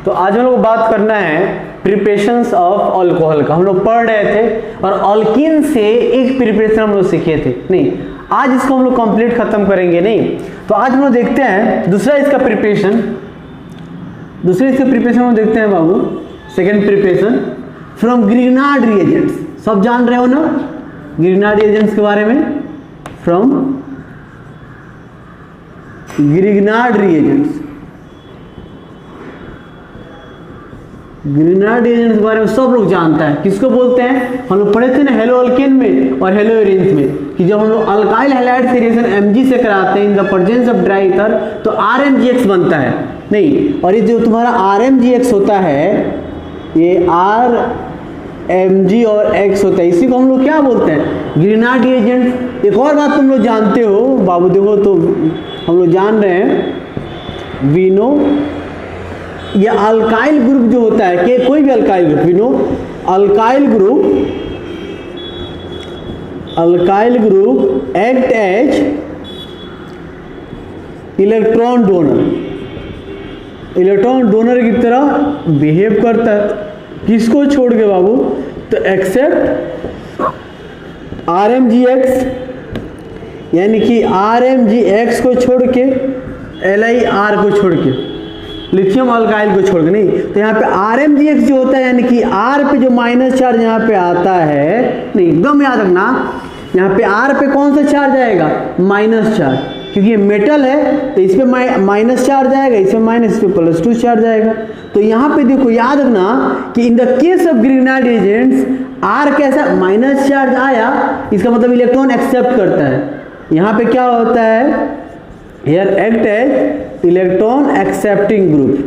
तो आज हम लोग बात करना है प्रिपरेशंस ऑफ अल्कोहल का। हम लोग पढ़ रहे थे और अल्कीन से एक प्रिपरेशन हम लोग सीखे थे। नहीं, आज इसको हम लोग कंप्लीट खत्म करेंगे नहीं। तो आज हम लोग देखते हैं दूसरा इसका प्रिपरेशन हम देखते हैं बाबू। Second preparation from Grignard reagents. सब जान रहे हो ना ग्रिग्नार्ड रिएजेंट्स के बारे में? From Grignard reagents, Grignard reagents के बारे में सब लोग जानता है। किसको बोलते हैं? हम लोग पढ़े थे ना हेलो अल्केन में और हेलो एरिन्स में कि जब हम लोग अल्काइल हैलाइड से रिएक्शन Mg से कराते हैं in the presence of dry ether तो RMgX बनता है। नहीं, और ये जो तुम्हारा RMgX होता है ये RMg और X होता है, इसी को हम लोग क्या बोलते हैं? Grignard reagent. एक और बात तुम लोग जानते हो बाबू, देखो तो हम लोग जान रहे हैं वी नो ये अल्काइल ग्रुप जो होता है कि कोई भी alkyl group, we know alkyl group act as electron donor की तरह बिहेव करता है। किसको छोड़ के बाबू? तो एक्सेप्ट RMgX, यानी कि RMgX को छोड़ के LiR को छोड़ के, लिथियम अल्काइल को छोड़ के। नहीं, तो यहाँ पे RMgX जो होता है यानी कि R पे जो माइनस चार्ज यहाँ पे आता है, नहीं एकदम याद रखना, यहाँ पे R पे कौन सा चार्ज आएगा? माइनस चार्ज, क्योंकि ये मेटल है तो इस पे माइनस चार्ज आएगा, इसमें माइनस, इस पे +2 चार्ज आएगा। तो यहाँ पे देखो याद रखना कि in the case of Grignard reagents R कैसा? माइनस चार्ज आया, इसका मतलब इलेक्ट्रॉन एक्सेप्ट करता है। यहाँ पे क्या होता है? Here act as electron accepting group.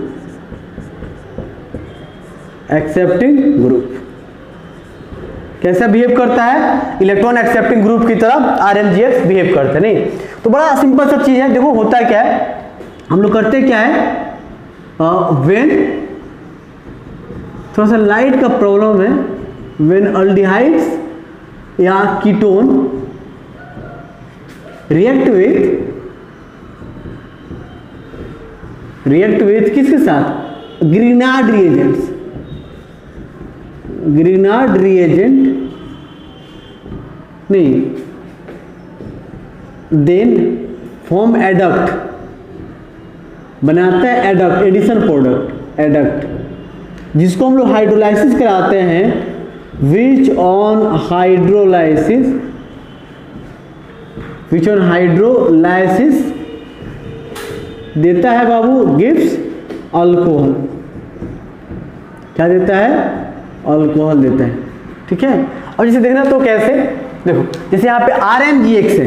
कैसा बिहेव करता है? इलेक्ट्रॉन एक्सेप्टिंग ग्रुप की तरह RMgX बिहेव करते हैं। नहीं, तो बड़ा सिंपल सब चीज है। देखो होता क्या है, हम लोग करते क्या है, व्हेन थोड़ा सा लाइट का प्रॉब्लम है, व्हेन अल्डिहाइड्स या कीटोन रिएक्ट विथ किसके साथ? ग्रिग्नार्ड रिएजेंट नहीं, देन फॉर्म एडक्ट, बनाता है एडक्ट, एडिशन प्रोडक्ट एडक्ट, जिसको हम लोग हाइड्रोलाइसिस कराते हैं। विच ऑन हाइड्रोलाइसिस देता है बाबू, गिव्स अल्कोहल। क्या देता है? अल्कोहल देता है। ठीक है, और जैसे देखना तो कैसे, देखो जैसे यहाँ पे RMgX है,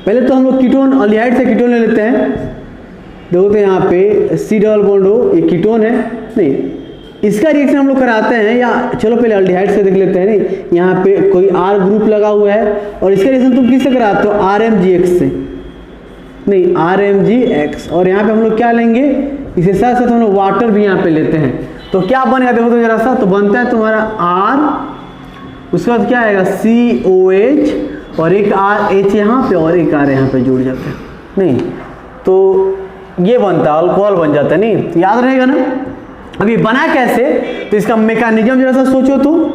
पहले तो हम लोग कीटोन अल्डिहाइड से कीटोन ले लेते हैं। देखो तो यहाँ पे C डबल बॉन्ड हो, ये कीटोन है। नहीं, इसका रिएक्शन हम लोग कराते हैं, या चलो पहले अल्डिहाइड से देख लेते हैं। नहीं, यहाँ पे कोई R ग्रुप लगा हुआ है और इसका रिएक्शन तुम किससे कराते हो? RMgX से। नहीं, RMgX, और यहाँ पे हम लोग क्या लेंगे? इसके साथ साथ हम लोग वाटर भी यहाँ पे लेते हैं। तो क्या बनेगा देखो तो जरा सा, तो बनता है तुम्हारा R, उसके बाद क्या आएगा? COH, और एक RH यहाँ पे और एक R यहाँ पे जुड़ जाता है। नहीं, तो ये बनता है अल्कोहल बन जाता है। नहीं, तो याद रहेगा ना। अभी बना कैसे, तो इसका मैकेनिज्म जरा सा सोचो तुम,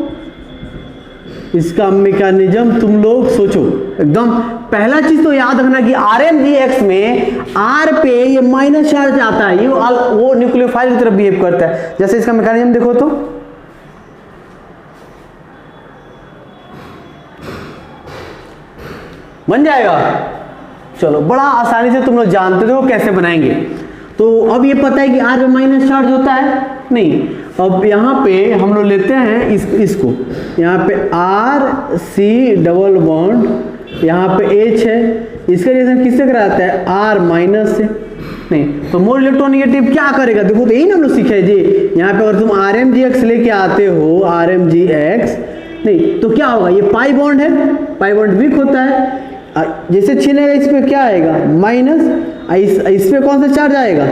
इसका मैकेनिज्म तुम लोग सोचो एकदम। पहला चीज तो याद रखना कि RMgX में R पे ये माइनस चार्ज आता है, ये वो न्यूक्लियोफाइल की तरफ बिहेव करता है। जैसे इसका मैकेनिज्म देखो तो बन जाएगा। चलो, बड़ा आसानी से तुम लोग जानते हो कैसे बनाएंगे। तो अब ये पता है कि R पे माइनस चार्ज होता है। नहीं, अब यहाँ पे हम लोग लेते हैं इसको, यहाँ पे RC डबल बॉन्ड, यहाँ पे H है, इसका रिएक्शन किससे कराता है? R माइनस से। नहीं, तो मोर इलेक्ट्रोनेगेटिव क्या करेगा? देखो तो यही ना हम लोग सीखे जी। यहाँ पे अगर तुम RMgX लेके आते हो, RMgX, नहीं तो क्या होगा? ये पाई बॉन्ड है, पाई बॉन्ड वीक होता है, जैसे छीनेगा इस पे क्या आएगा? माइनस, इस पे कौन सा चार्ज आएगा?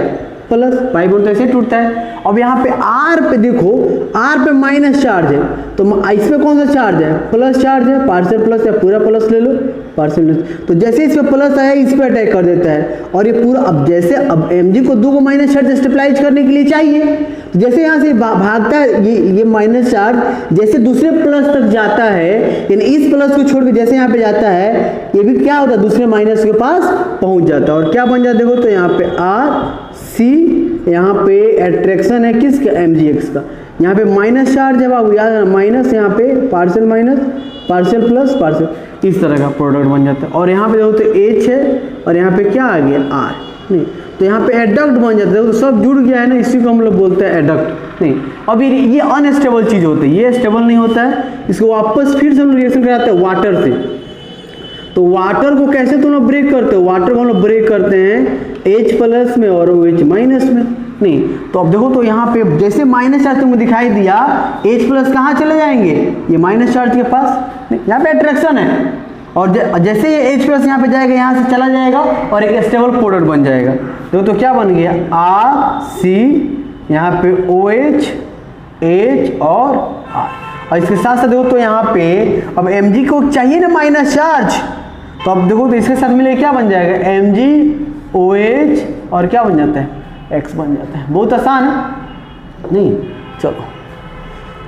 प्लस। पाई बॉन्ड तो ऐसे टूटता है। अब यहाँ पे R पे देखो, R पे माइनस चार्ज है, तो इस पे कौन सा चार्ज है? प्लस चार्ज है। पार्शियल प्लस या पूरा प्लस ले लो, पार्शियल। तो जैसे इस पे प्लस आया इस पे अटैक कर देता है और ये पूरा, अब जैसे अब mg को 2 को माइनस चार्ज स्टेबलाइज करने के लिए चाहिए, तो जैसे यहाँ से भागता है ये माइनस चार्ज जैसे दूसरे प्लस तक जाता है, यानी इस प्लस को छोड़ के जैसे यहाँ पे जाता है ये भी क्या होता है दूसरे माइनस के पास पहुंच जाता है और क्या बन जाता है देखो, तो यहाँ पे आर सी, यहाँ पे एट्रैक्शन है किसका, mgx का, यहाँ पे माइनस चार्ज है बाबू, याद माइनस, यहाँ पे partial minus partial plus partial, इस तरह का प्रोडक्ट बन जाता है। और यहाँ पे देखो तो H है और यहाँ पे क्या आ गया R, नहीं तो यहाँ पे एडक्ट बन जाता है, तो सब जुड़ गया है ना, इसी को हम लोग बोलते हैं एडक्ट। नहीं अब ये अनस्टेबल चीज़ होती है, ये स्टेबल नहीं होता है, इसको वापस फिर से हम लोग रिएक्शन कराते हैं वाटर से। तो वाटर को कैसे तुम लोग ब्रेक करते हो, वाटर को हम लोग ब्रेक करते हैं H प्लस में और OH माइनस में। नहीं तो अब देखो तो यहाँ पे जैसे माइनस चार्ज तुमको दिखाई दिया, H प्लस कहाँ चले जाएंगे, ये माइनस चार्ज के पास, यहाँ पे अट्रैक्शन है और जैसे ये H प्लस यहाँ पे जाएगा यहाँ से चला जाएगा और एक स्टेबल प्रोडक्ट बन जाएगा। देखो तो क्या बन गया R C, यहाँ पे OH H और R, और इसके साथ साथ देखो तो यहाँ पे अब mg को चाहिए ना माइनस चार्ज, तो अब देखो तो इसके साथ मिले क्या बन जाएगा, mg OH और क्या बन जाता है, x बन जाता है। बहुत आसान है, नहीं चलो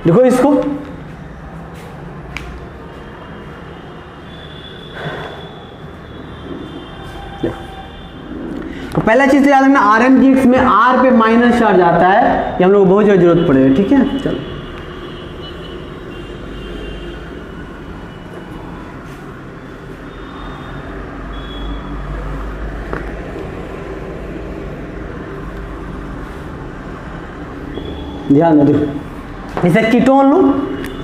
देखो इसको, तो पहला चीज याद रखना RMGX में R पे माइनस चार्ज आता है, ये हम लोग को बहुत ज़्यादा जरूरत पड़ेगा, ठीक है। चलो ध्यान दो, जैसे कीटोन लो,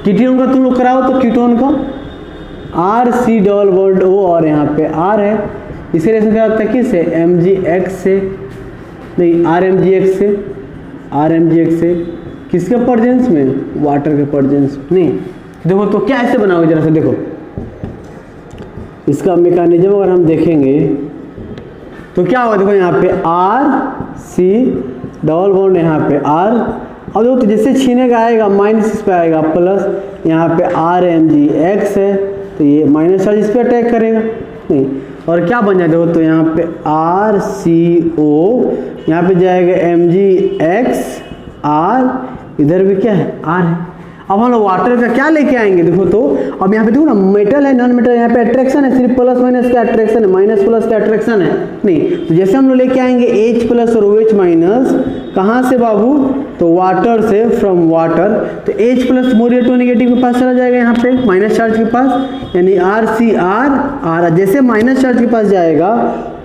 कीटोन का तुम लोग कराओ तो कीटोन का RC डबल बॉन्ड O और यहाँ पे R है, इसे रिलेशन क्या होता है किससे, MgX से, नहीं RMGX से, RMGX से किसके प्रेजेंस में, वाटर के प्रेजेंस। नहीं देखो तो क्या ऐसे बनाओगे जरा से, देखो इसका मैकेनिज्म अगर हम देखेंगे तो क्या होगा, देखो यहाँ पे RC डबल बॉन्ड यहाँ पे R, अब देखो तो जैसे छीनेगा आएगा माइनस इस पे आएगा प्लस, यहाँ पे RMGX है तो ये माइनस चार्ज इस पे अटैक करेगा। नहीं और क्या बन जाएगा, देखो तो यहाँ पे RCO, यहाँ पे जाएगा MgX R, इधर भी क्या है R है। अब हम लोग वाटर का क्या लेके आएंगे, देखो तो अब यहाँ पे देखो ना मेटल है नॉन मेटल, यहाँ पे अट्रैक्शन है, सिर्फ प्लस माइनस का अट्रैक्शन है, माइनस प्लस का अट्रैक्शन है। नहीं तो जैसे हम लोग लेके आएंगे H प्लस और OH माइनस, कहाँ से बाबू, तो वाटर से, फ्रॉम वाटर, तो H प्लस मोर इलेक्ट्रोनेगेटिव के पास चला जाएगा यहाँ पे माइनस चार्ज के पास, यानी RCR, जैसे माइनस चार्ज के पास जाएगा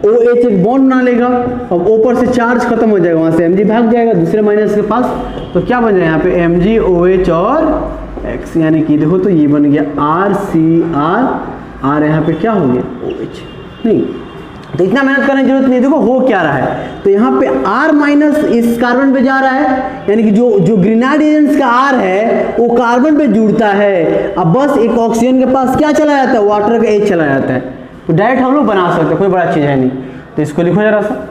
OH एक बॉन्ड बना लेगा, अब ऊपर से चार्ज खत्म हो जाएगा, वहाँ से Mg भाग जाएगा दूसरे माइनस के पास, तो क्या बन जाएगा यहाँ पे Mg OH और X, यानी कि देखो तो ये बन गया RCR, यहाँ पे क्या हो गया OH। नहीं तो इतना मेहनत करने की जरूरत नहीं, देखो हो क्या रहा है, तो यहाँ पे R माइनस इस कार्बन पे जा रहा है, यानी कि जो ग्रेनाइड एजेंट्स का R है वो कार्बन पे जुड़ता है, अब बस एक ऑक्सीजन के पास क्या चला जाता है, वाटर का H चला जाता है, तो डायरेक्ट हम लोग बना सकते हैं, कोई बड़ा चीज़ है नहीं। तो इसको लिखो जरा सा,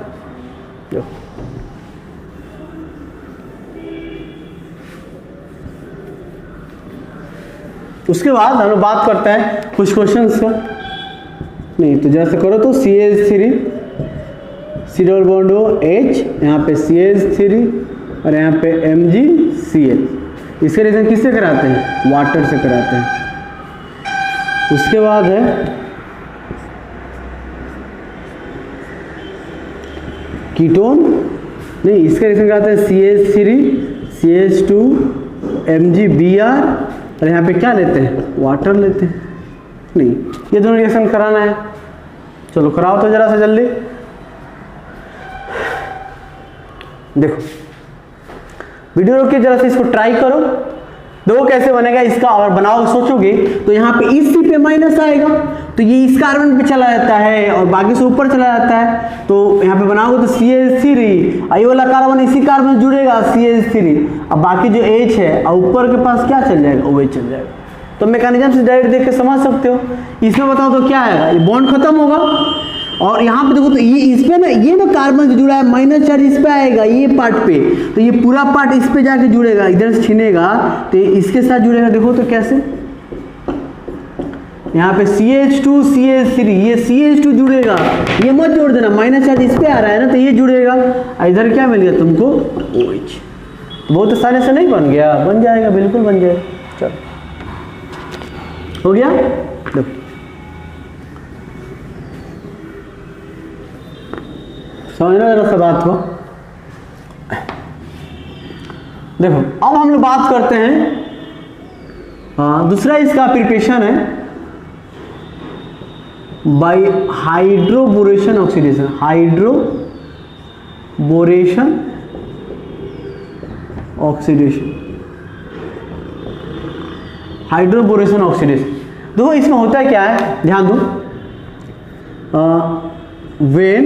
उसके बाद हम लोग बात करते हैं कुछ क्वेश्चंस का। नहीं तो जैसे करो तो CH3 C double bond O H, यहाँ पे CH3 और यहाँ पे MgCl, इसके रिएक्शन किससे कराते हैं, वाटर से कराते हैं। उसके बाद है कीटोन, नहीं इसका रिएक्शन कराते हैं CH3 CH2 MgBr, और यहाँ पे क्या लेते हैं, वाटर लेते हैं। नहीं ये दोनों रिएक्शन कराना है, चलो कराओ तो जरा सा जल्दी। देखो वीडियो रोक के जरा से इसको ट्राई करो, देखो कैसे बनेगा इसका, और बनाओ सोचोगे तो यहाँ पे इस C पे माइनस आएगा तो ये इस कार्बन पे चला जाता है और बाकी से ऊपर चला जाता है, तो यहाँ पे बनाओगे तो CH3, ये वाला कार्बन इसी कार्बन से जुड़ेगा CH3, अब बाकी जो H है और ऊपर के पास क्या चल जाएगा, OH चल जाएगा। तो मैकेनिज्म से डायरेक्ट देख के समझ सकते हो। इसमें बताओ तो क्या आएगा, ये बॉन्ड खत्म होगा, और यहाँ पे देखो तो ये इस पे ना, ये ना कार्बन से जुड़ा है, माइनस चार्ज इस पे आएगा ये पार्ट पे, तो ये पूरा पार्ट इस पे जाके जुड़ेगा, इधर से छीनेगा तो इसके साथ जुड़ेगा। देखो तो कैसे, यहाँ पे CH2 CH3, ये CH2 जुड़ेगा, ये मत जोड़ देना, माइनस चार्ज इस पे आ रहा है ना, तो ये जुड़ेगा, इधर क्या मिल गया तुमको OH। बहुत आसानी से नहीं बन गया, बन जाएगा, बिल्कुल बन जाएगा। चलो हो गया। देखो समझना जरा सा बात को। देखो अब हम लोग बात करते हैं, हाँ दूसरा इसका प्रिपरेशन है by hydroboration oxidation. Hydroboration oxidation, hydroboration oxidation. देखो इसमें होता है क्या है, ध्यान दो, वेन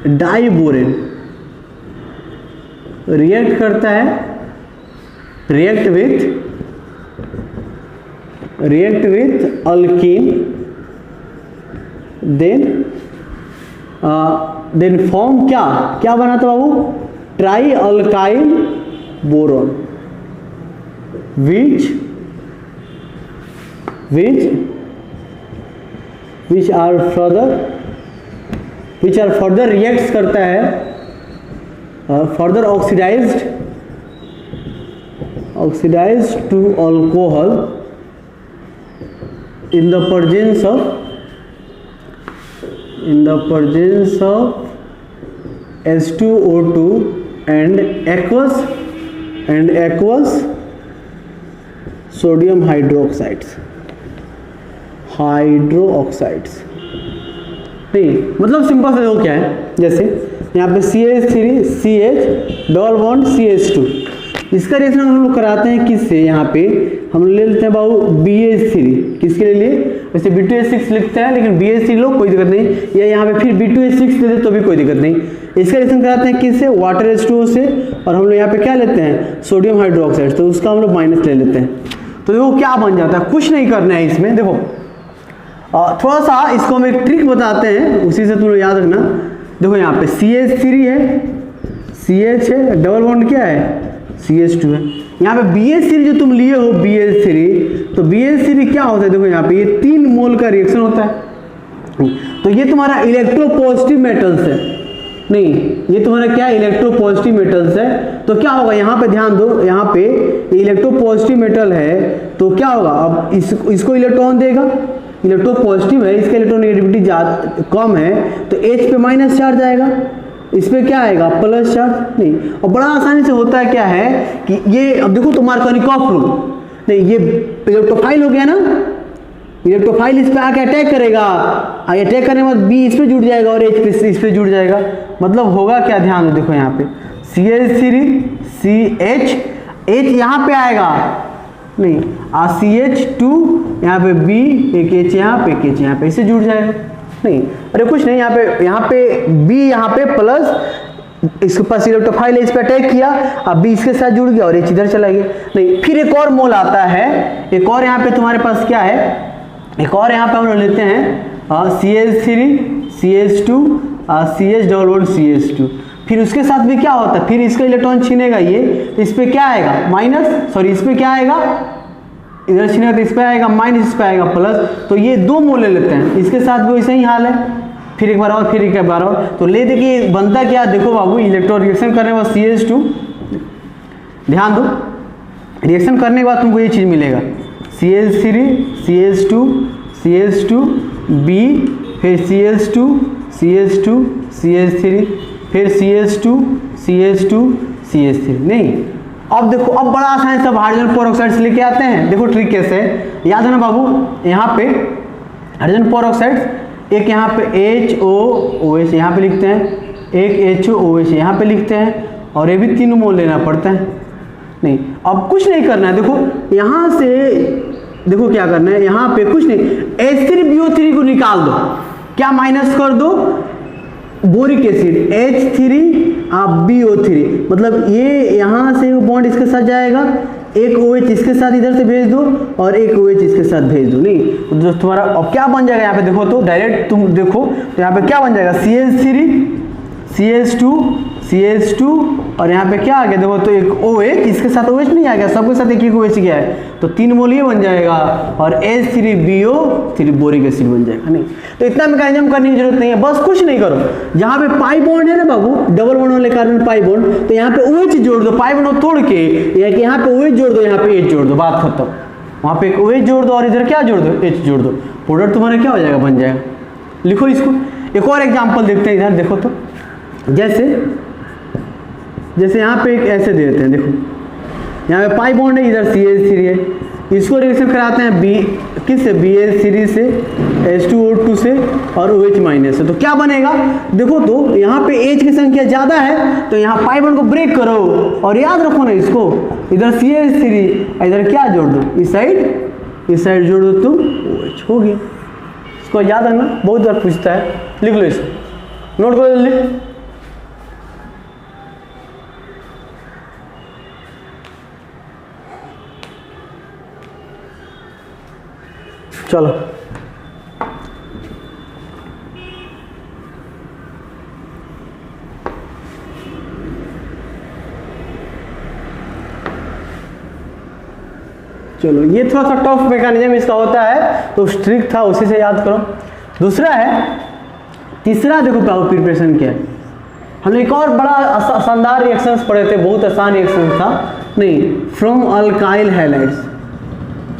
डाइबोरेन रिएक्ट करता है, react with alkene, then form क्या बनाता बाबू, trialkyl boron, which are further reacts करता है, further oxidized to alcohol in the presence of H2O2 and aqueous sodium hydroxides नहीं, मतलब सिंपल से देखो क्या है, जैसे यहाँ पे CH3 CH double bond CH2, इसका रिएक्शन हम लोग कराते हैं किससे, यहाँ पे हम ले लेते हैं बाबू BH3, किसके लिए लिए, वैसे B2H6 लिखते हैं लेकिन BH3 लो कोई दिक्कत नहीं, या यहाँ पे फिर B2H6 दे दे तो भी कोई दिक्कत नहीं। इसका रिएक्शन कराते हैं किससे, वाटर H2O से, और हम लोग यहाँ पे क्या लेते हैं, सोडियम हाइड्रोक्साइड, तो उसका हम लोग माइनस ले लेते हैं। तो देखो क्या बन जाता है, कुछ नहीं करना है इसमें। देखो थोड़ा सा इसको हम एक ट्रिक बताते हैं, उसी से तुम लोग याद रखना। देखो यहाँ पे CH3 है, CH है, डबल बॉन्ड क्या है, CH2 है। यहाँ पे BH3 जो तुम लिए हो BH3, तो BH3 क्या होता है, देखो यहाँ पे ये 3 मोल का रिएक्शन होता है, तो ये तुम्हारा इलेक्ट्रोपॉजिटिव मेटल्स है, नहीं ये तुम्हारा क्या इलेक्ट्रोपॉजिटिव मेटल्स है। तो क्या होगा, यहाँ पे ध्यान दो, यहाँ पे इलेक्ट्रोपॉजिटिव मेटल है तो क्या होगा, अब इसको इलेक्ट्रॉन देगा, इलेक्ट्रोपॉजिटिव है, इसका इलेक्ट्रोनेगेटिविटी ज़्यादा कम है, तो H पे माइनस चार्ज आएगा, इस पे क्या आएगा, प्लस चार्ज। नहीं, और बड़ा आसानी से होता है क्या है कि ये, अब देखो तो मार्कोनिकॉफ रूल, नहीं ये इलेक्ट्रोफाइल हो गया ना, इलेक्ट्रोफाइल इस पे आके अटैक करेगा, अटैक करने के बाद B इस पे जुड़ जाएगा और H इस पे जुड़ जाएगा, मतलब होगा क्या, ध्यान दो, देखो यहाँ पे CH3 CH, H यहाँ पे आएगा, नहीं CH2 यहाँ पे B, एक H यहाँ पे, एक H यहाँ पे, इससे जुड़ जाएगा। नहीं अरे कुछ नहीं, यहाँ पे B यहाँ पे प्लस, इसके पास इलेक्ट्रोफाइल है, इस पे अटैक किया, अब B इसके साथ जुड़ गया और H इधर चला गया। नहीं, फिर एक और मोल आता है, एक और यहाँ पे तुम्हारे पास क्या है, एक और यहाँ पे हम लोग लेते हैं CH3 CH2 CH double bond CH2, फिर उसके साथ भी क्या होता है, फिर इसका इलेक्ट्रॉन छीनेगा ये, तो इस पे क्या आएगा माइनस, सॉरी इस पे क्या आएगा, इधर छीनेगा तो इस पे आएगा माइनस, इस पे आएगा प्लस, तो ये 2 मोल ले लेते हैं, इसके साथ भी वैसे ही हाल है, फिर एक बार और, फिर एक बार और, तो ले देखिए बनता क्या, देखो बाबू इलेक्ट्रॉन रिएक्शन करने के बाद CH2, ध्यान दो रिएक्शन करने के बाद तुमको ये चीज़ मिलेगा, CH3 CH2 CH2 B, फिर CH2 CH2 CH3, फिर CH2 CH2 CH3। नहीं, अब देखो अब बड़ा आसान सब हाइड्रोजन पेरोक्साइड से लेके आते हैं। देखो ट्रिक कैसे है, याद है ना बाबू, यहाँ पे हाइड्रोजन पेरोक्साइड, एक यहाँ पे HOOH यहाँ पे लिखते हैं, एक HOOH यहाँ पे लिखते हैं, और ये भी 3 मोल लेना पड़ता है। नहीं, अब कुछ नहीं करना है, देखो यहाँ से देखो क्या करना है, यहाँ पे कुछ नहीं, H3BO3 को निकाल दो, क्या माइनस कर दो, बोरिक एसिड H3BO3, मतलब ये यहाँ से बॉन्ड इसके साथ जाएगा, एक OH इसके साथ इधर से भेज दो और एक OH इसके साथ भेज दो। नहीं तो तुम्हारा अब क्या बन जाएगा, यहाँ पे देखो तो डायरेक्ट तुम देखो तो यहाँ पे क्या बन जाएगा, CH3 CH2 CH2 और यहाँ पे क्या आ गया देखो, तो एक OH, इसके साथ OH नहीं आ गया, सबके साथ एक OH गया है, तो 3 मोल ये बन जाएगा और H3BO3 बोरिक एसिड बन जाएगा। नहीं तो इतना मैकेनिज्म करने की जरूरत नहीं है, बस कुछ नहीं करो, जहाँ पे पाई बॉन्ड है ना बाबू, डबल बॉन्ड वाले कार्बन पाई बॉन्ड, तो यहाँ पे OH जोड़ दो, पाई बॉन्ड तोड़ के यहाँ पे OH जोड़ दो, यहाँ पे H जोड़ दो, बात खत्म। वहाँ पे एक OH जोड़ दो और इधर क्या जोड़ दो, H जोड़ दो, प्रोडक्ट तुम्हारा क्या हो जाएगा, बन जाएगा। लिखो इसको। एक और एग्जाम्पल देखते हैं, इधर देखो तो, जैसे यहाँ पे एक ऐसे दे देते हैं, देखो यहाँ पे पाई बॉन्ड है, इधर CH3 है, इसको रिएक्शन कराते हैं किससे, BH3 से, H2O2 से और OH माइनस से, तो क्या बनेगा देखो तो, यहाँ पे H की संख्या ज़्यादा है तो यहाँ पाई बॉन्ड को ब्रेक करो और याद रखो ना इसको, इधर CH3 इधर क्या जोड़ दो, इस साइड जोड़ दो तो OH हो गया। इसको याद रखना, बहुत बार पूछता है, लिख लो इसको, नोट करो जल्दी। चलो चलो, ये थोड़ा सा टफ मैकेनिज्म इसका होता है, तो स्ट्रिक्ट था उसी से याद करो। दूसरा है, तीसरा देखो पावर प्रिपरेशन क्या है। हमने एक और बड़ा शानदार रिएक्शंस पढ़े थे, बहुत आसान रिएक्शन था, नहीं, from alkyl halides,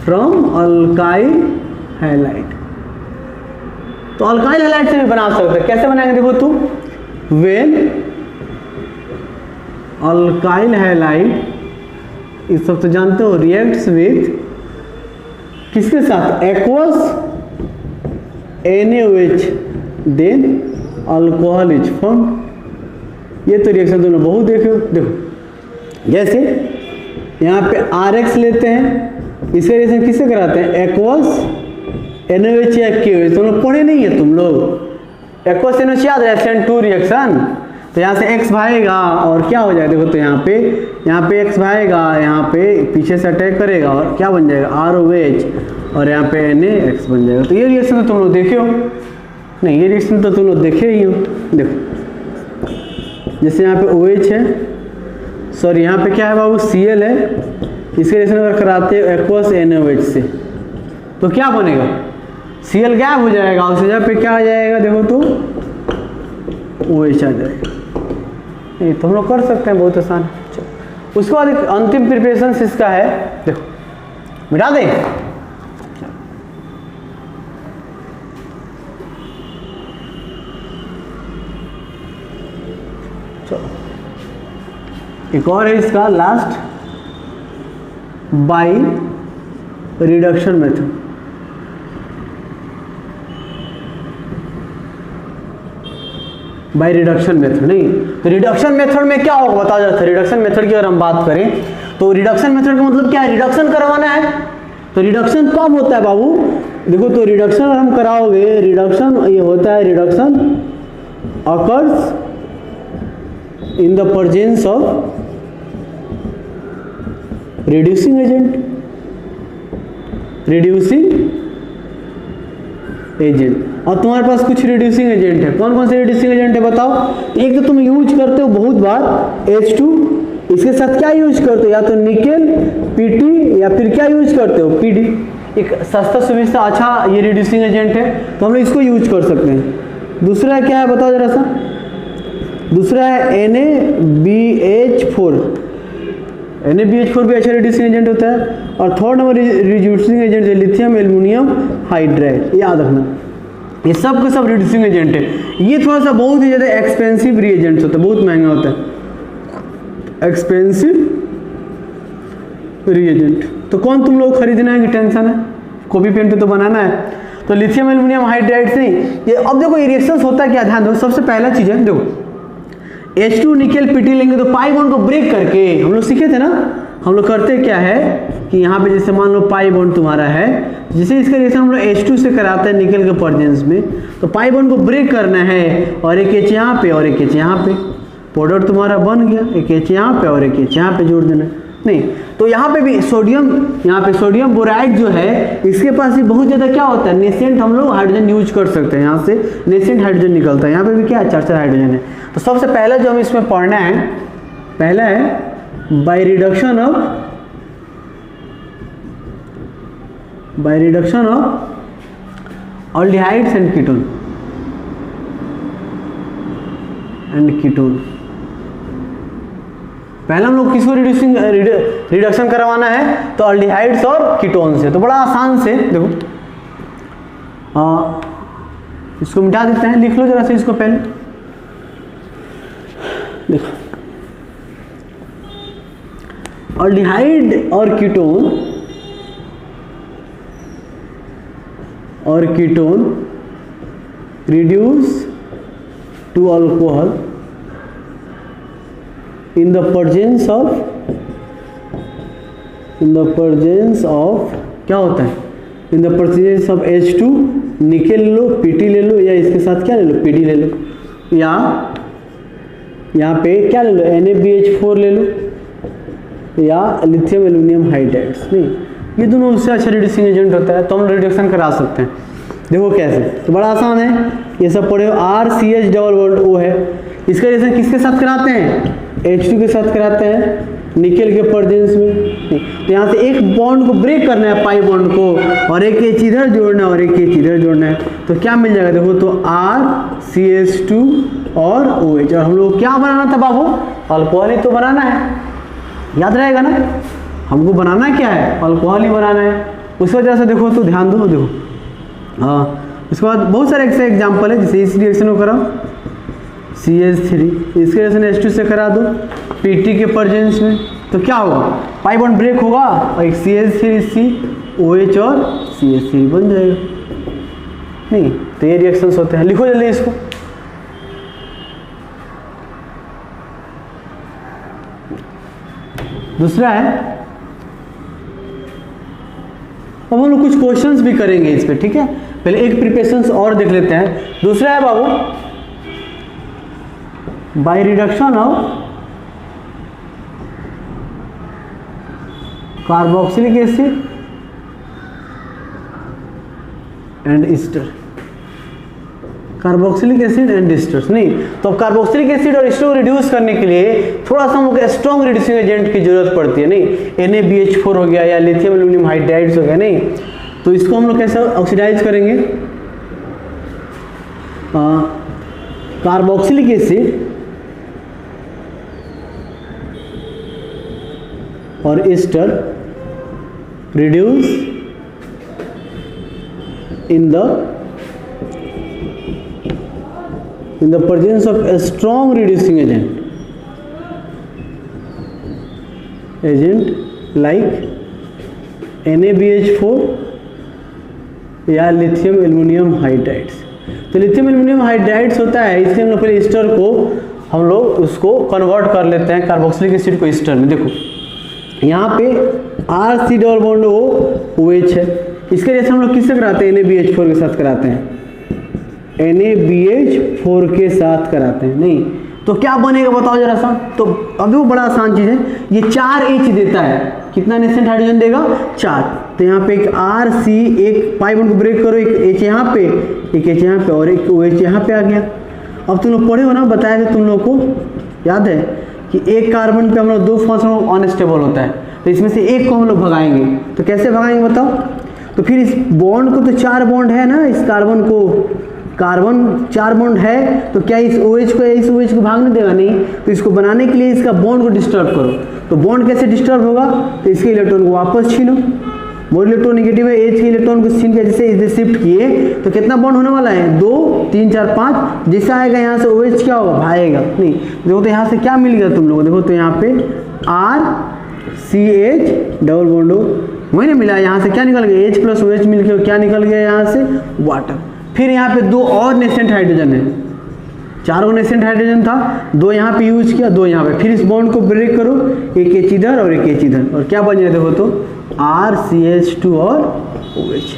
from alkyl halide, तो अल्काइल हैलाइड से भी बना सकते हैं। कैसे बनाएंगे देखो तू, वेन अल्काइल हैलाइड, इस सब तो जानते हो, रिएक्ट्स विथ किसके साथ, aqueous NaOH, then alcohol is formed. ये तो रिएक्शन तुमने बहुत देखे हो। देखो जैसे यहाँ पे RX लेते हैं, इसका रिएक्शन किससे कराते हैं, एक्वस NaOH या KOH, तुम लोग पढ़े नहीं है तुम लोग, एक्वस NaOH याद है, SN2 रिएक्शन, तो यहाँ से X भाएगा और क्या हो जाएगा देखो, तो यहाँ पे X भाएगा, यहाँ पे पीछे से अटैक करेगा और क्या बन जाएगा, ROH, और यहाँ पे NaX बन जाएगा। तो ये रिएक्शन तो तुम लोग देखे हो, नहीं ये रिएक्शन तो तुम लोग देखे ही हो। देखो जैसे यहाँ पे OH है, सॉरी यहाँ पे क्या है बाबू, Cl है, इसके रिएक्शन अगर कराते हो एक्वस NaOH से, तो क्या बनेगा, Cl गैप हो जाएगा, उस जगह पे क्या आ जाएगा देखो तो OH आ जाएगा। ये तुम लोग कर सकते हैं, बहुत आसान। उसके बाद एक अंतिम प्रिपरेशन इसका है, देखो मिटा दे, चलो एक और है इसका last, by reduction method. By reduction method, नहीं तो रिडक्शन मेथड में क्या होगा बताओ जरा। रिडक्शन मेथड की अगर हम बात करें तो रिडक्शन मेथड का मतलब क्या है, रिडक्शन करवाना है। तो रिडक्शन कब होता है बाबू, देखो तो रिडक्शन अगर हम कराओगे, रिडक्शन ये होता है, reduction occurs in the presence of reducing agent, reducing agent. और तुम्हारे पास कुछ रिड्यूसिंग एजेंट है, कौन कौन से रिड्यूसिंग एजेंट है बताओ। एक तो तुम यूज करते हो बहुत बार H2, इसके साथ क्या यूज करते हो, या तो निकेल Pt या फिर क्या यूज करते हो Pd। एक सस्ता सुविधा अच्छा ये रिड्यूसिंग एजेंट है, तो हम लोग इसको यूज कर सकते हैं। दूसरा क्या है बताओ जरा सा, दूसरा है NaBH4, NaBH4 भी अच्छा रिड्यूसिंग एजेंट होता है। और थर्ड नंबर रिड्यूसिंग एजेंट है लिथियम एल्युमिनियम हाइड्राइड, याद रखना ये सब के सब रिड्यूसिंग एजेंट है। ये थोड़ा सा बहुत ही ज़्यादा एक्सपेंसिव रिएजेंट्स होता है, बहुत महंगा होता है, एक्सपेंसिव रिएजेंट। तो कौन तुम लोग खरीदना है कि टेंशन है, कॉपी पेन पे तो बनाना है। तो लिथियम एल्युमिनियम हाइड्राइड से ये, अब देखो ये रिएक्शंस होता है क्या, ध्यान दो। सबसे पहला चीज़ है देखो, H2 निकेल Pt लेंगे तो पाई बॉन्ड को ब्रेक करके, हम लोग सीखे थे ना, हम लोग करते क्या है कि यहाँ पे जैसे मान लो पाई बॉन्ड तुम्हारा है, जैसे इसका रिएक्शन हम लोग H2 से कराते हैं निकेल के प्रेजेंस में, तो पाई बॉन्ड को ब्रेक करना है और एक H यहाँ पे और एक H यहाँ पे, प्रोडक्ट तुम्हारा बन गया, एक H यहाँ पे और एक H यहाँ पे जोड़ देना। नहीं। तो यहाँ पे भी सोडियम, यहाँ पे सोडियम बोराइड जो है इसके पास भी बहुत ज़्यादा क्या होता है, नेसेंट हम लोग हाइड्रोजन यूज कर सकते हैं, यहाँ से नेसेंट हाइड्रोजन निकलता है। यहाँ पे भी क्या है, 4 हाइड्रोजन है। तो सबसे पहले जो हम इसमें पढ़ना है, पहला है bye reduction of aldehydes and ketone। पहले हम लोग किसको रिडक्शन करवाना है, तो अल्डिहाइड्स और कीटोन से। तो बड़ा आसान से देखो, इसको मिटा देते हैं, लिख लो जरा से इसको पहले। देखो अल्डिहाइड और ketone reduce to alcohol in the presence of क्या होता है, in the presence of H2, nickel ले लो, Pt ले लो, या इसके साथ क्या ले लो, Pd ले लो, या यहाँ पे क्या ले लो, NaBH4 ले लो, या लिथियम एल्यूमिनियम हाइड्राइड्स। नहीं, ये दोनों उससे अच्छा रिड्यूसिंग एजेंट होता है, तो हम रिडक्शन करा सकते हैं। देखो कैसे, तो बड़ा आसान है, ये सब पढ़े हो। RCH डबल बॉन्ड O है, इसका रिएक्शन किसके साथ कराते हैं, H2 के साथ कराते हैं, निकेल के प्रेजेंस में। तो यहाँ से एक बॉन्ड को ब्रेक करना है, पाई बॉन्ड को, और एक एच इधर जोड़ना है और एक एच इधर जोड़ना है, तो क्या मिल जाएगा, देखो तो RCH2 और OH। और हम लोग क्या बनाना था बाबू, अल्कोहल ही तो बनाना है, याद रहेगा ना, हमको बनाना क्या है, अल्कोहल ही बनाना है। उस वजह से देखो, तो ध्यान दो, देखो हाँ, उसके बाद बहुत सारे ऐसे एग्जाम्पल है, जैसे इस रिएक्शन को कराओ CH3, इसके रिएक्शन H2 से करा दो Pt के प्रेजेंस में, तो क्या होगा, पाई बॉन्ड ब्रेक होगा और एक CH3C OH और CH3 बन जाएगा। नहीं, तो ये रिएक्शंस होते हैं, लिखो जल्दी इसको। दूसरा है, अब हम लोग कुछ क्वेश्चंस भी करेंगे इस पे, ठीक है। पहले एक प्रिपरेशंस और देख लेते हैं। दूसरा है बाबू, by reduction of carboxylic acid and ester, carboxylic acid and esters. नहीं, तो कार्बोक्सिलिक एसिड और ईस्टर को रिड्यूस करने के लिए थोड़ा सा हमको स्ट्रॉन्ग रिड्यूसिंग एजेंट की जरूरत पड़ती है। नहीं, NaBH4 हो गया या लिथियम एल्यूमिनियम हाइड्राइड्स हो गया। नहीं, तो इसको हम लोग कैसे ऑक्सीडाइज करेंगे, कार्बोक्सिलिक एसिड और Easter reduce in the presence of a strong reducing agent like NaBH4 या लिथियम एल्यूमिनियम हाइड्राइड्स। तो लिथियम एल्यूमिनियम हाइड्राइड्स होता है, इसलिए हम लोग पहले ईस्टर को हम लोग उसको कन्वर्ट कर लेते हैं कार्बोक्सिलिक एसिड को ईस्टर में। देखो यहाँ पे RC डबल बॉन्ड OH है, इसके जैसे हम लोग किससे कराते हैं, NaBH4 के साथ कराते हैं, NaBH4 के साथ कराते हैं। नहीं, तो क्या बनेगा बताओ जरा सा। तो अभी वो बड़ा आसान चीज़ है, ये 4H देता है, कितना नेसेंट हाइड्रोजन देगा, 4। तो यहाँ पे एक RC, एक पाई बॉन्ड को ब्रेक करो, एक H यहाँ पे, एक H यहाँ पे और एक OH यहाँ पे आ गया। अब तुम लोग पढ़े हो ना, बताया था तुम लोग को, याद है कि एक कार्बन पे हम लोग 2 फॉस्फोरस अनस्टेबल होता है, तो इसमें से एक को हम लोग भगाएंगे। तो कैसे भगाएंगे बताओ, तो फिर इस बॉन्ड को तो 4 बॉन्ड है ना, इस कार्बन को, कार्बन 4 बॉन्ड है, तो क्या इस OH को इस OH को भागने देगा, नहीं। तो इसको बनाने के लिए इसका बॉन्ड को डिस्टर्ब करो। तो बॉन्ड कैसे डिस्टर्ब होगा, तो इसके इलेक्ट्रॉन को वापस छीनो, वो इलेक्ट्रॉन नेगेटिव है, H के इलेक्ट्रॉन को छीन के जैसे इधर शिफ्ट किए, तो कितना बॉन्ड होने वाला है, 2 3 4 5। जैसा आएगा यहाँ से OH क्या होगा, भागेगा। नहीं, देखो तो यहाँ से क्या मिल गया तुम लोग, देखो तो यहाँ पे RCH डबल बॉन्ड वही ना मिला, यहाँ से क्या निकल गया, H प्लस OH मिल के क्या निकल गया यहाँ से, वाटर। फिर यहाँ पे 2 और नेसेंट हाइड्रोजन है, 4 नेसेंट हाइड्रोजन था, 2 यहाँ पे यूज किया, 2 यहाँ पे। फिर इस बॉन्ड को ब्रेक करो, एक H इधर और एक H इधर, और क्या बन जाए देखो तो RCH2 और OH।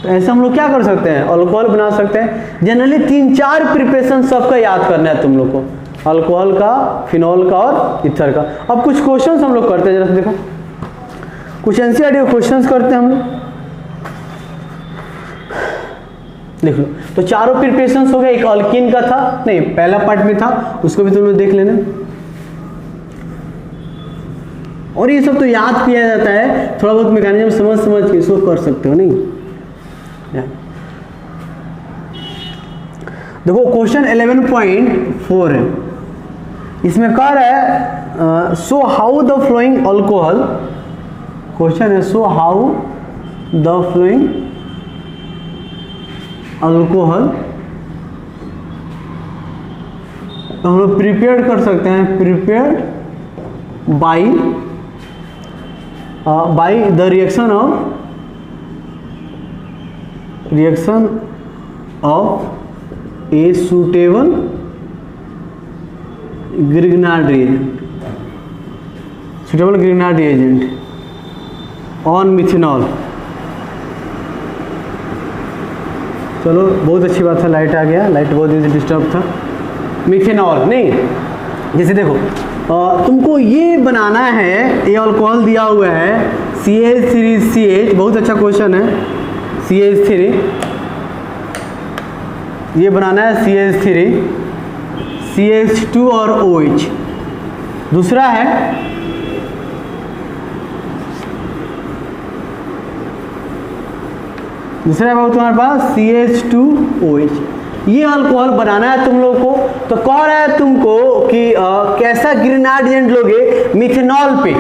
तो ऐसा हम लोग क्या कर सकते हैं, अल्कोहल बना सकते हैं। जनरली 3-4 प्रिपरेशन सबका याद करना है तुम लोग को, अल्कोहल का, फिनॉल का और ईथर का। अब कुछ क्वेश्चंस हम लोग करते हैं, जरा देखो कुछ एनसीईआरटी के क्वेश्चंस करते हैं हम लोग। देख लो, तो चारों प्रिपरेशंस हो गए, एक अल्कीन का था, नहीं पहला पार्ट में था, उसको भी तुम लोग देख लेना। और ये सब तो याद किया जाता है, थोड़ा बहुत मैकेनिज्म समझ के इसको कर सकते हो, नहीं? देखो क्वेश्चन 11.4 है, इसमें कह रहा है show how the following alcohol, question है show how the following alcohol, तो हम लोग प्रिपेयर कर सकते हैं, prepared by the reaction of a suitable Grignard reagent on methanol. चलो बहुत अच्छी बात है, लाइट आ गया, लाइट बहुत दिन से डिस्टर्ब था। मिथेनॉल नहीं, जैसे देखो तुमको ये बनाना है, ये अल्कोहल दिया हुआ है CH3CH, बहुत अच्छा क्वेश्चन है, CH3 ये बनाना है, CH3 CH2 और OH। दूसरा है तुम्हारे पास CH2OH। ये अल्कोहल बनाना है तुम लोग को, तो कह रहा है तुमको कि कैसा ग्रिग्नार्ड एजेंट लोगे मिथेनॉल पे।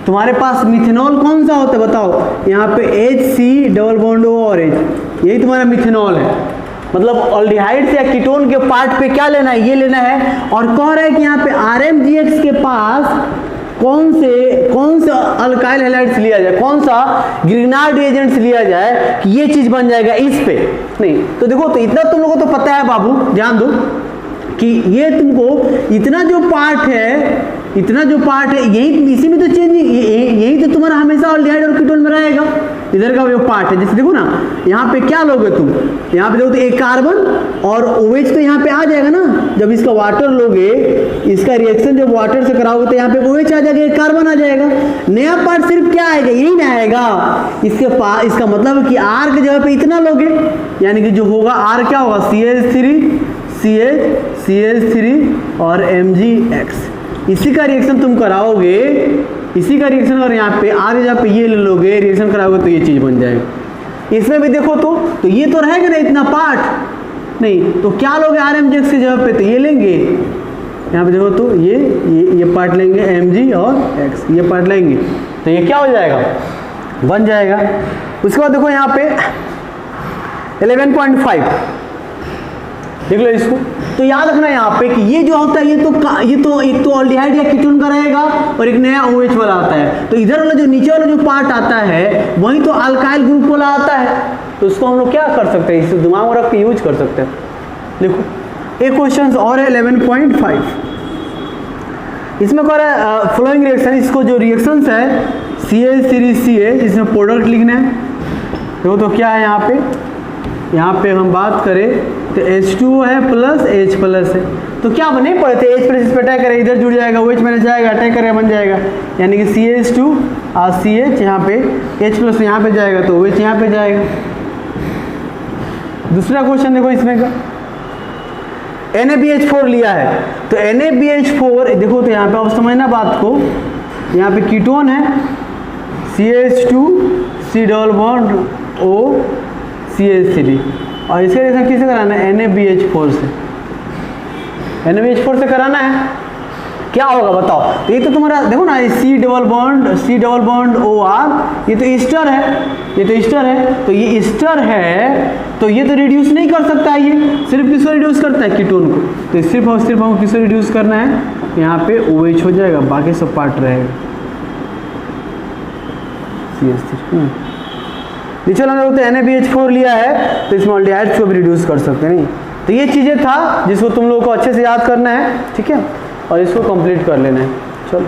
तुम्हारे पास मिथेनॉल कौन सा होता है बताओ, यहाँ पे HC+O और H, यही तुम्हारा मिथेनॉल है। मतलब ऑल्डिहाइड से या कीटोन के पार्ट पे क्या लेना है, ये लेना है। और कह रहा है कि यहाँ पे RMGX के पास कौन सा अल्काइल हैलाइड्स लिया जाए, कौन सा ग्रिग्नार्ड एजेंट्स लिया जाए कि ये चीज बन जाएगा इस पे। नहीं तो देखो, तो इतना तुम लोगों को तो पता है बाबू, ध्यान दो कि ये तुमको इतना जो पार्ट है यही इसी में तो चेंज, यही तो तुम्हारा हमेशा ऑल्डिहाइड और कीटोन में रहेगा। इधर का जो पार्ट है, जैसे देखो ना यहाँ पे क्या लोगे तुम, यहाँ पे देखो तो एक कार्बन और OH तो यहाँ पे आ जाएगा ना। जब इसका वाटर लोगे, इसका रिएक्शन जब वाटर से कराओगे तो यहाँ पे OH आ जाएगा, एक कार्बन आ जाएगा। नया पार्ट सिर्फ क्या आएगा, यही ना आएगा। इसका मतलब है कि R के जगह पे इतना लोगे, यानी कि जो होगा R क्या होगा, CH3 और MgX। इसी का रिएक्शन तुम कराओगे, इसी का रिएक्शन, और यहाँ पे R जहाँ पे ये ले लोगे, रिएक्शन कराओगे तो ये चीज बन जाएगा। इसमें भी देखो तो ये तो रहेगा ना इतना पार्ट, नहीं तो क्या लोगे RMGX की जगह पे, तो ये लेंगे। यहाँ पे देखो तो ये पार्ट लेंगे Mg और X, ये पार्ट लेंगे तो ये क्या हो जाएगा, बन जाएगा। उसके बाद देखो यहाँ पे 11.5 देख लो इसको, तो याद रखना यहाँ पे कि ये जो होता है ये तो एक तो ऑल्डिहाइड या कीटोन का रहेगा और एक नया OH वाला आता है। तो इधर वाला जो नीचे वाला जो पार्ट आता है वही तो अल्काइल ग्रुप वाला आता है। तो उसको हम लोग क्या कर सकते हैं, इसे दिमाग में रख के यूज कर सकते हैं। देखो एक क्वेश्चन और है 11.5, इसमें कह रहा है फ्लोइंग रिएक्शन, इसको जो रिएक्शंस है CH3CH, इसमें प्रोडक्ट लिखना है। देखो तो क्या है यहाँ पे हम बात करें तो H2O है प्लस H प्लस है, तो क्या बने पड़े थे, H प्लस इस पे अटैक करे, इधर जुड़ जाएगा, OH में जाएगा, अटैक करे बन जाएगा, यानी कि CH2 और CH यहाँ पे, H प्लस यहाँ पे जाएगा तो OH यहाँ पे जाएगा। दूसरा क्वेश्चन देखो इसमें का NaBH4 लिया है, तो NaBH4 देखो तो यहाँ पे अब समझना बात को, यहाँ पे कीटोन है CH2 C+O CH3 और इसका रिएक्शन किससे कराना है, NaBH4 से, NaBH4 से कराना है। क्या होगा बताओ, तो ये तो तुम्हारा देखो ना C डबल बॉन्ड OR, ये तो ईस्टर है, तो ये ईस्टर है तो ये तो रिड्यूस नहीं कर सकता है, ये सिर्फ किसको रिड्यूस करता है, कीटोन को। तो सिर्फ हमको किसको रिड्यूस करना है, यहाँ पे OH हो जाएगा, बाकी सब पार्ट रहेगा CH3। नीचे वाला तो NaBH4 लिया है तो इसमें ऑल्डिहाइड्स को भी रिड्यूस कर सकते हैं। नहीं तो ये चीज़ें था जिसको तुम लोगों को अच्छे से याद करना है, ठीक है, और इसको कंप्लीट कर लेना है। चलो।